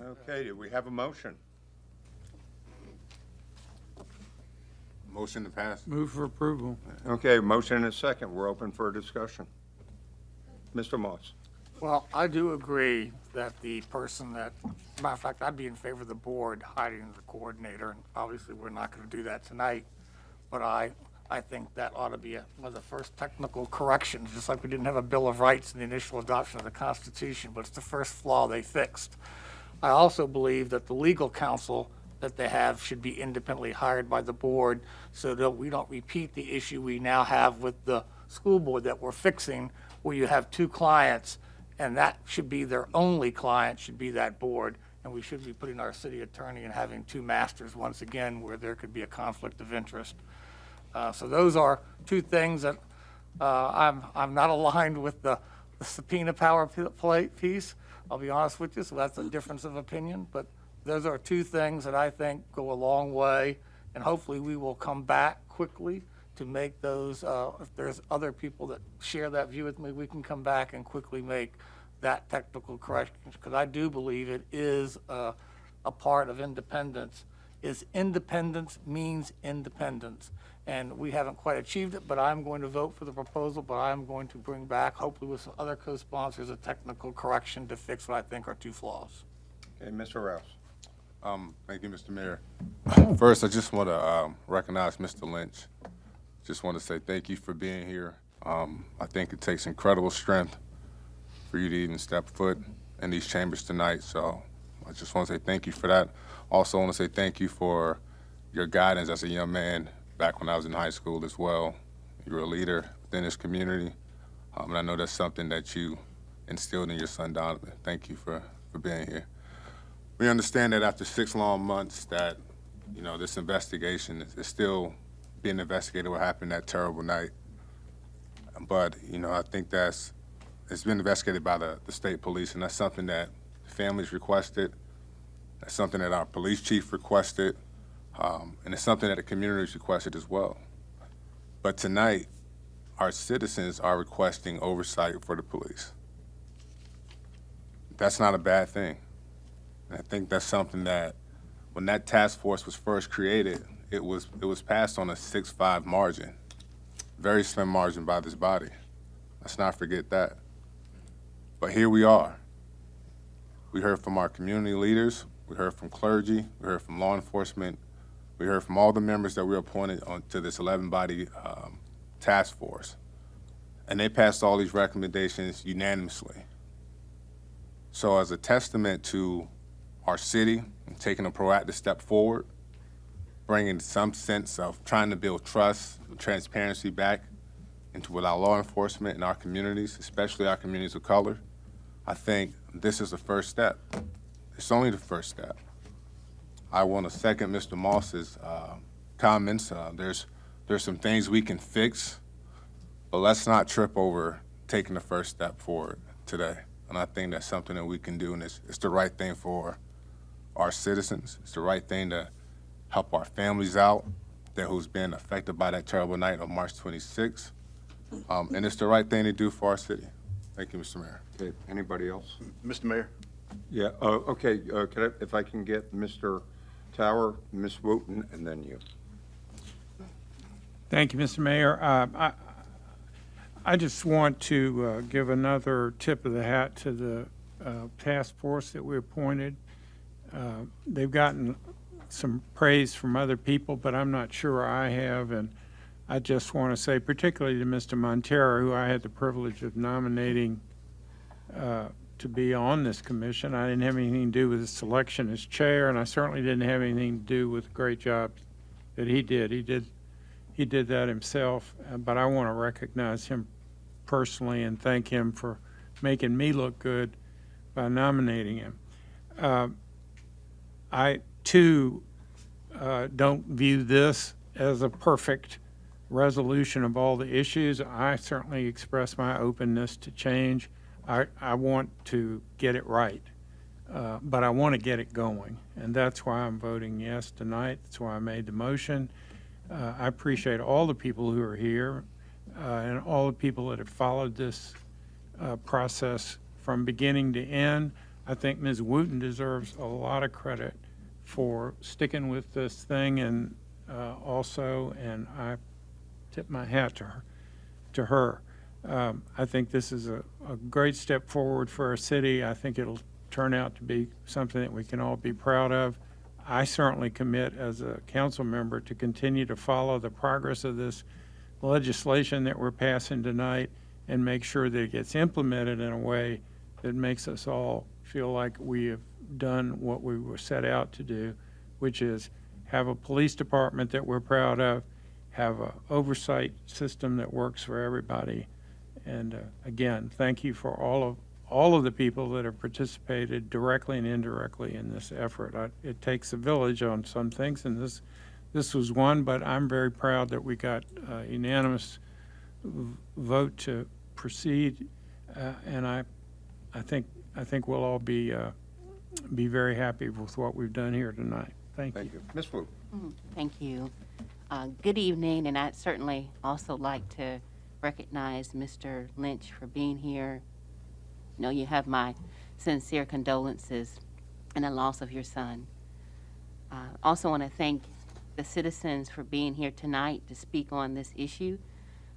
Okay, do we have a motion? Motion to pass. Move for approval. Okay, motion and a second. We're open for a discussion. Mr. Moss? Well, I do agree that the person that, matter of fact, I'd be in favor of the board hiding the coordinator. And obviously, we're not going to do that tonight. But I think that ought to be one of the first technical corrections, just like we didn't have a Bill of Rights in the initial adoption of the Constitution, but it's the first flaw they fixed. I also believe that the legal counsel that they have should be independently hired by the board so that we don't repeat the issue we now have with the school board that we're fixing, where you have two clients, and that should be their only client, should be that board. And we should be putting our city attorney and having two masters once again where there could be a conflict of interest. So those are two things that I'm not aligned with the subpoena power piece. I'll be honest with you, so that's a difference of opinion. But those are two things that I think go a long way, and hopefully we will come back quickly to make those. If there's other people that share that view with me, we can come back and quickly make that technical correction, because I do believe it is a part of independence. Independence means independence. And we haven't quite achieved it, but I'm going to vote for the proposal, but I'm going to bring back, hopefully with some other co-sponsors, a technical correction to fix what I think are two flaws. Okay, Mr. Rouse? Thank you, Mr. Mayor. First, I just want to recognize Mr. Lynch. Just want to say thank you for being here. I think it takes incredible strength for you to even step foot in these chambers tonight, so I just want to say thank you for that. Also want to say thank you for your guidance as a young man back when I was in high school as well. You were a leader within this community, and I know that's something that you instilled in your son Donovan. Thank you for being here. We understand that after 6 long months that, you know, this investigation is still being investigated, what happened that terrible night. But, you know, I think it's been investigated by the state police, and that's something that families requested. That's something that our police chief requested, and it's something that the community's requested as well. But tonight, our citizens are requesting oversight for the police. That's not a bad thing. I think that's something that, when that task force was first created, it was passed on a 6-5 margin, very slim margin by this body. Let's not forget that. But here we are. We heard from our community leaders, we heard from clergy, we heard from law enforcement, we heard from all the members that we appointed to this 11-body task force. And they passed all these recommendations unanimously. So as a testament to our city and taking a proactive step forward, bringing some sense of trying to build trust and transparency back into with our law enforcement and our communities, especially our communities of color, I think this is the first step. It's only the first step. I want to second Mr. Moss's comments. There's some things we can fix, but let's not trip over taking the first step forward today. And I think that's something that we can do, and it's the right thing for our citizens. It's the right thing to help our families out who's been affected by that terrible night on March 26th. And it's the right thing to do for our city. Thank you, Mr. Mayor. Okay, anybody else? Mr. Mayor? Yeah, okay, if I can get Mr. Tower, Ms. Wooten, and then you. Thank you, Mr. Mayor. I just want to give another tip of the hat to the task force that we appointed. They've gotten some praise from other people, but I'm not sure I have. And I just want to say, particularly to Mr. Montero, who I had the privilege of nominating to be on this commission. I didn't have anything to do with his selection as chair, and I certainly didn't have anything to do with the great job that he did. He did that himself, but I want to recognize him personally and thank him for making me look good by nominating him. I, too, don't view this as a perfect resolution of all the issues. I certainly express my openness to change. I want to get it right, but I want to get it going, and that's why I'm voting yes tonight. That's why I made the motion. I appreciate all the people who are here and all the people that have followed this process from beginning to end. I think Ms. Wooten deserves a lot of credit for sticking with this thing, and also, and I tip my hat to her. I think this is a great step forward for our city. I think it'll turn out to be something that we can all be proud of. I certainly commit as a council member to continue to follow the progress of this legislation that we're passing tonight and make sure that it gets implemented in a way that makes us all feel like we have done what we were set out to do, which is have a police department that we're proud of, have an oversight system that works for everybody. And again, thank you for all of the people that have participated directly and indirectly in this effort. It takes a village on some things, and this was one, but I'm very proud that we got a unanimous vote to proceed, and I think we'll all be very happy with what we've done here tonight. Thank you. Thank you. Ms. Wu? Thank you. Good evening, and I'd certainly also like to recognize Mr. Lynch for being here. I know you have my sincere condolences in the loss of your son. Also want to thank the citizens for being here tonight to speak on this issue.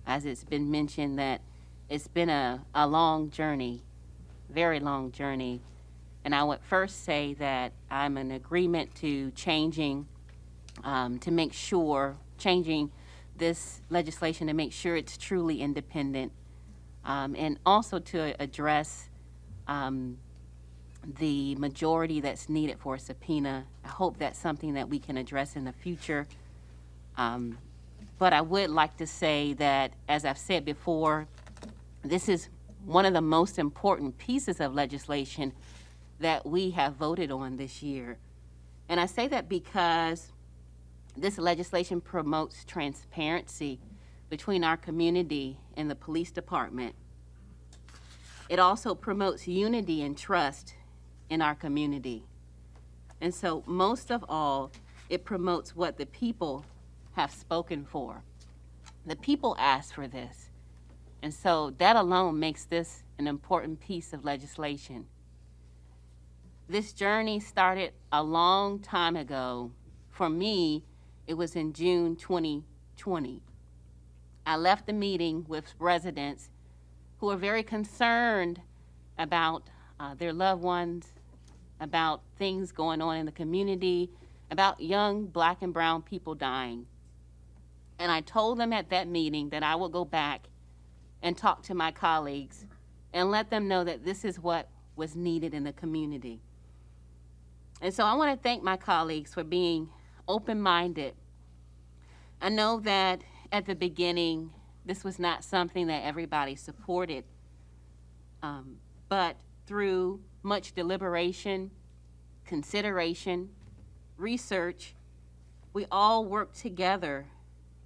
As it's been mentioned that it's been a long journey, very long journey. And I would first say that I'm in agreement to changing this legislation to make sure it's truly independent, and also to address the majority that's needed for a subpoena. I hope that's something that we can address in the future. But I would like to say that, as I've said before, this is one of the most important pieces of legislation that we have voted on this year. And I say that because this legislation promotes transparency between our community and the police department. It also promotes unity and trust in our community. And so most of all, it promotes what the people have spoken for. The people asked for this. And so that alone makes this an important piece of legislation. This journey started a long time ago. For me, it was in June 2020. I left the meeting with residents who were very concerned about their loved ones, about things going on in the community, about young Black and brown people dying. And I told them at that meeting that I would go back and talk to my colleagues and let them know that this is what was needed in the community. And so I want to thank my colleagues for being open-minded. I know that at the beginning, this was not something that everybody supported, but through much deliberation, consideration, research, we all worked together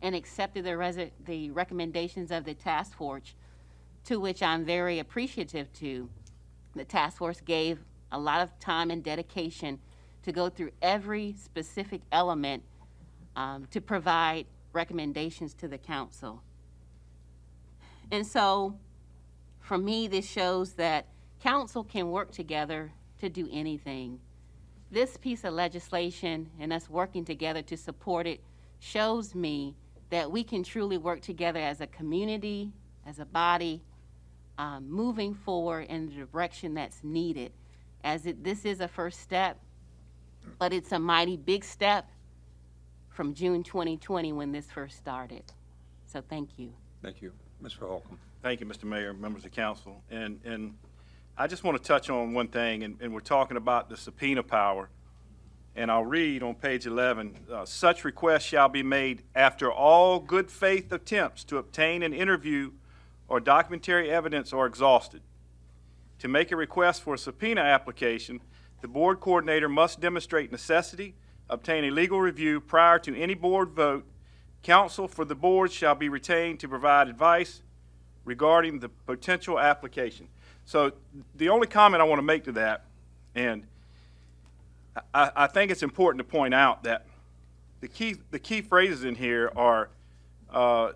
and accepted the recommendations of the task force, to which I'm very appreciative to. The task force gave a lot of time and dedication to go through every specific element to provide recommendations to the council. And so, for me, this shows that council can work together to do anything. This piece of legislation and us working together to support it shows me that we can truly work together as a community, as a body, moving forward in the direction that's needed. This is a first step, but it's a mighty big step from June 2020 when this first started. So thank you. Thank you. Mr. Holcomb? Thank you, Mr. Mayor, members of council. And I just want to touch on one thing, and we're talking about the subpoena power. And I'll read on page 11, such requests shall be made after all good faith attempts to obtain an interview or documentary evidence are exhausted. To make a request for a subpoena application, the board coordinator must demonstrate necessity, obtain a legal review prior to any board vote. Counsel for the board shall be retained to provide advice regarding the potential application. So the only comment I want to make to that, and I think it's important to point out that the key phrases in here are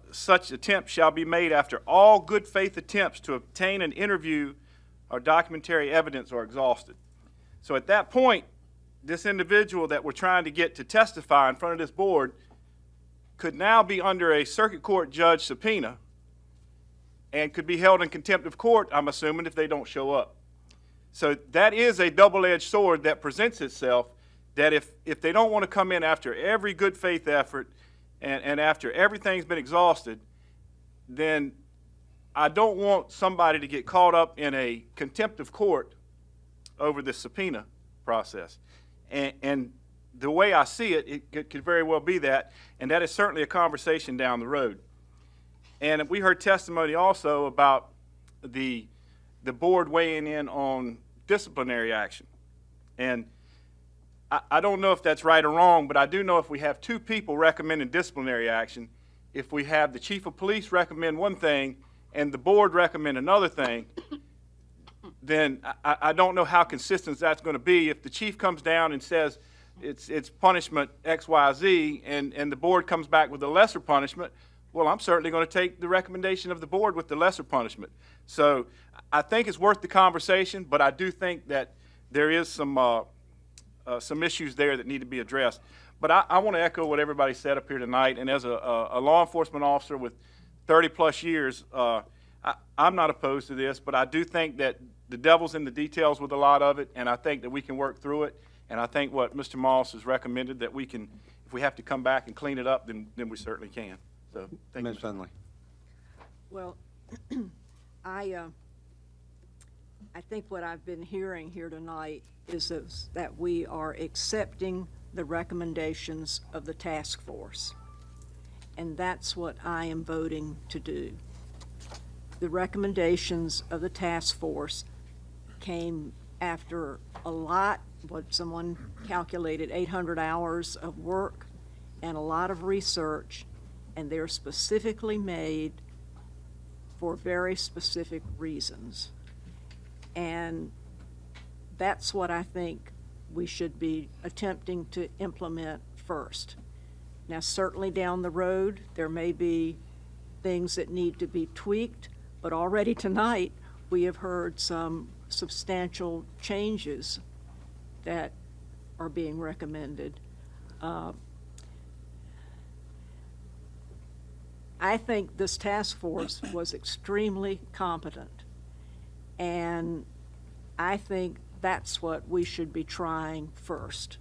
such attempt shall be made after all good faith attempts to obtain an interview or documentary evidence are exhausted. So at that point, this individual that we're trying to get to testify in front of this board could now be under a circuit court judge subpoena and could be held in contempt of court, I'm assuming, if they don't show up. So that is a double-edged sword that presents itself, that if they don't want to come in after every good faith effort and after everything's been exhausted, then I don't want somebody to get caught up in a contempt of court over the subpoena process. And the way I see it, it could very well be that, and that is certainly a conversation down the road. And we heard testimony also about the board weighing in on disciplinary action. And I don't know if that's right or wrong, but I do know if we have two people recommending disciplinary action, if we have the chief of police recommend one thing and the board recommend another thing, then I don't know how consistent that's going to be. If the chief comes down and says it's punishment X, Y, Z, and the board comes back with a lesser punishment, well, I'm certainly going to take the recommendation of the board with the lesser punishment. So I think it's worth the conversation, but I do think that there is some issues there that need to be addressed. But I want to echo what everybody said up here tonight, and as a law enforcement officer with 30-plus years, I'm not opposed to this, but I do think that the devil's in the details with a lot of it, and I think that we can work through it. And I think what Mr. Moss has recommended, that we can, if we have to come back and clean it up, then we certainly can. So, thank you. Ms. Finley. Well, I think what I've been hearing here tonight is that we are accepting the recommendations of the task force. And that's what I am voting to do. The recommendations of the task force came after a lot, what someone calculated, 800 hours of work and a lot of research, and they're specifically made for very specific reasons. And that's what I think we should be attempting to implement first. Now, certainly down the road, there may be things that need to be tweaked, but already tonight, we have heard some substantial changes that are being recommended. I think this task force was extremely competent, and I think that's what we should be trying first.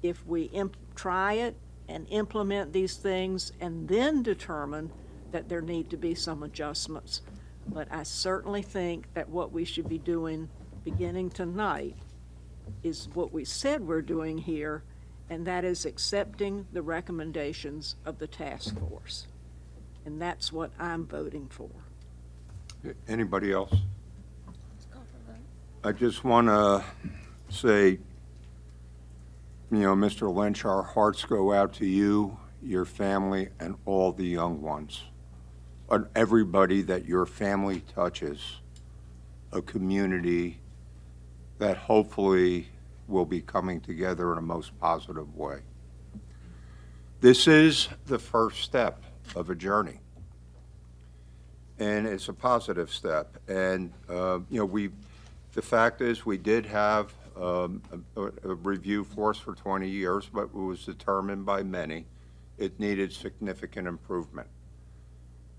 If we try it and implement these things and then determine that there need to be some adjustments, but I certainly think that what we should be doing beginning tonight is what we said we're doing here, and that is accepting the recommendations of the task force. And that's what I'm voting for. Anybody else? I just want to say, Mr. Lynch, our hearts go out to you, your family, and all the young ones, and everybody that your family touches, a community that hopefully will be coming together in a most positive way. This is the first step of a journey, and it's a positive step. And the fact is, we did have a review force for 20 years, but it was determined by many it needed significant improvement.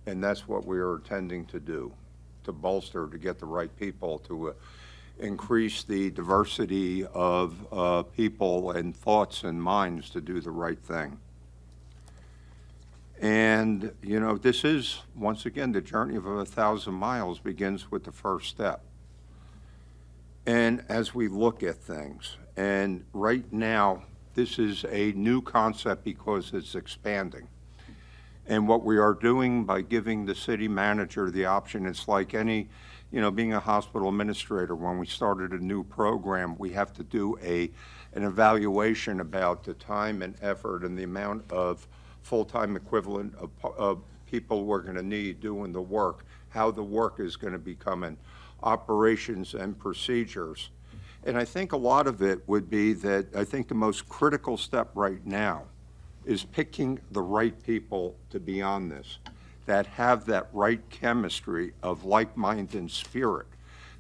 And that's what we are intending to do, to bolster, to get the right people, to increase the diversity of people and thoughts and minds to do the right thing. And, this is, once again, the journey of 1,000 miles begins with the first step. And as we look at things, and right now, this is a new concept because it's expanding. And what we are doing by giving the city manager the option, it's like any, being a hospital administrator, when we started a new program, we have to do an evaluation about the time and effort and the amount of full-time equivalent of people we're going to need doing the work, how the work is going to be coming, operations and procedures. And I think a lot of it would be that I think the most critical step right now is picking the right people to be on this, that have that right chemistry of like-minded spirit,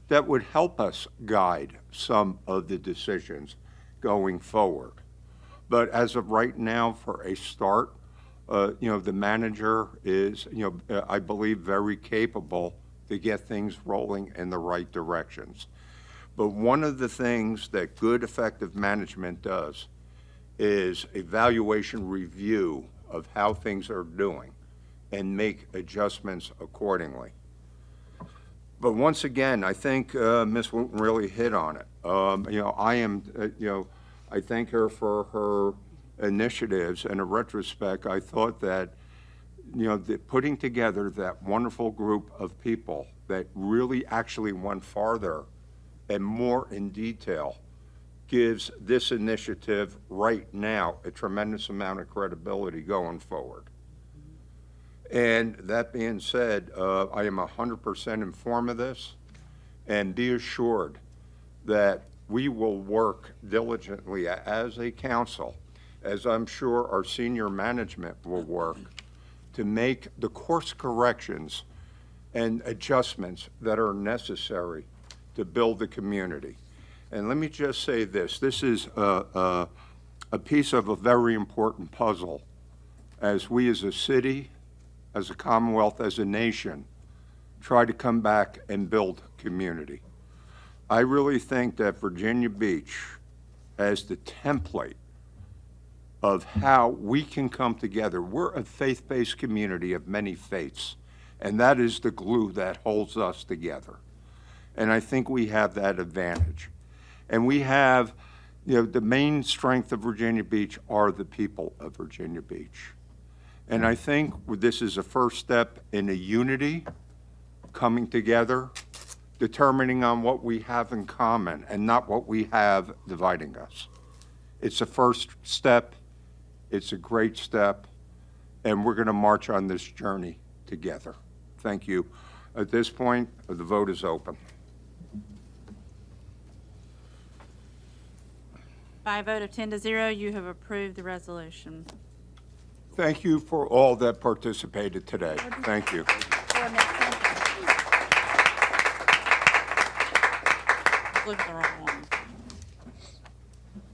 that would help us guide some of the decisions going forward. But as of right now, for a start, the manager is, I believe, very capable to get things rolling in the right directions. But one of the things that good, effective management does is evaluation review of how things are doing and make adjustments accordingly. But once again, I think Ms. Wooten really hit on it. I thank her for her initiatives. And in retrospect, I thought that, putting together that wonderful group of people that really actually went farther and more in detail gives this initiative right now a tremendous amount of credibility going forward. And that being said, I am 100% informed of this, and be assured that we will work diligently as a council, as I'm sure our senior management will work, to make the course corrections and adjustments that are necessary to build the community. And let me just say this is a piece of a very important puzzle as we as a city, as a Commonwealth, as a nation, try to come back and build community. I really think that Virginia Beach, as the template of how we can come together, we're a faith-based community of many faiths, and that is the glue that holds us together. And I think we have that advantage. And we have, the main strength of Virginia Beach are the people of Virginia Beach. And I think this is a first step in a unity, coming together, determining on what we have in common and not what we have dividing us. It's a first step, it's a great step, and we're going to march on this journey together. Thank you. At this point, the vote is open. By a vote of 10-0, you have approved the resolution. Thank you for all that participated today. Thank you. Look at the wrong one.